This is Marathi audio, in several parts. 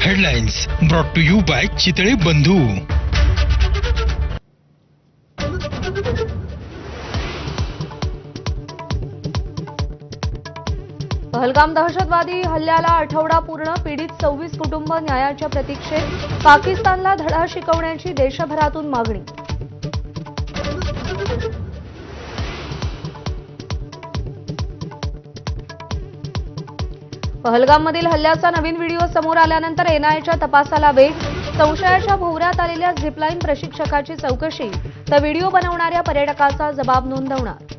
Headlines brought to you by Chitale Bandhu. Pahalgam दहशतवादी हल्ल्याला आठवडा पूर्ण. पीडित 26 कुटुंब न्यायाच्या प्रतीक्षेत. पाकिस्तानला धडा शिकवण्याची देशभरातून मागणी. पहलगाममधील हल्ल्याचा नवीन व्हिडिओ समोर आल्यानंतर एनआयएच्या तपासाला वेग. संशयाच्या भोवऱ्यात आलेल्या झिपलाईन प्रशिक्षकाची चौकशी तर व्हिडिओ बनवणाऱ्या पर्यटकाचा जबाब नोंदवणार.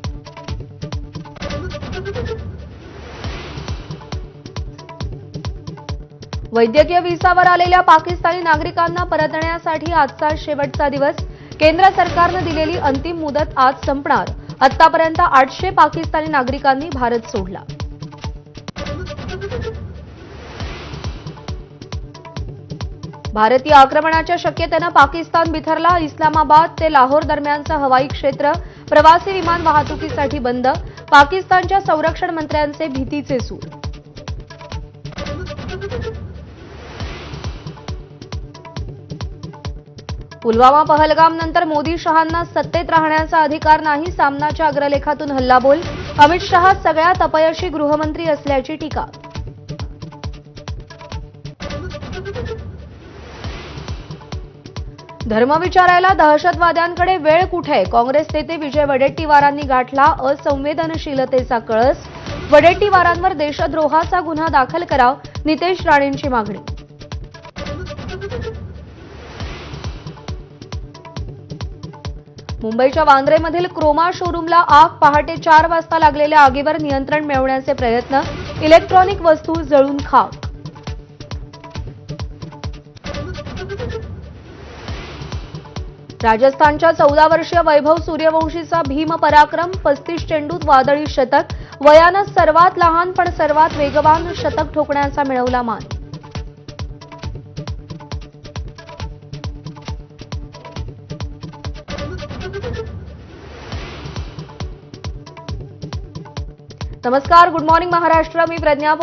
वैद्यकीय व्हिसावर आलेल्या पाकिस्तानी नागरिकांना परतण्यासाठी आजचा शेवटचा दिवस. केंद्र सरकारनं दिलेली अंतिम मुदत आज संपणार. आतापर्यंत 800 पाकिस्तानी नागरिकांनी भारत सोडला. भारतीय आक्रमणाच्या शक्यतेनं पाकिस्तान बिथरला. इस्लामाबाद ते लाहोर दरम्यानचं हवाई क्षेत्र प्रवासी विमान वाहतुकीसाठी बंद. पाकिस्तानच्या संरक्षण मंत्र्यांचे भीतीचे सूर. पुलवामा पहलगाम नंतर मोदी शहांना सत्तेत राहण्याचा अधिकार नाही. सामनाच्या अग्रलेखातून हल्लाबोल. अमित शहा सगळ्यात अपयशी गृहमंत्री असल्याची टीका. धर्म विचारायला दहशतवाद्यांकडे वेळ कुठे? काँग्रेस नेते विजय वडेट्टीवारांनी गाठला असंवेदनशीलतेचा कळस. वडेट्टीवारांवर देशद्रोहाचा गुन्हा दाखल करा. नितेश राणेंची मागणी. मुंबईच्या वांद्रेमधील क्रोमा शोरूमला आग. पहाटे 4 वाजता लागलेल्या आगीवर नियंत्रण मिळवण्याचे प्रयत्न. इलेक्ट्रॉनिक वस्तू जळून खाक. राजस्थानच्या 14 वर्षीय वैभव सूर्यवंशीचा भीम पराक्रम. 35 चेंडूत वादळी शतक. वयानं सर्वात लहान पण सर्वात वेगवान शतक ठोकण्याचा मिळवला मान. नमस्कार, गुड मॉर्निंग महाराष्ट्र. मी प्रज्ञा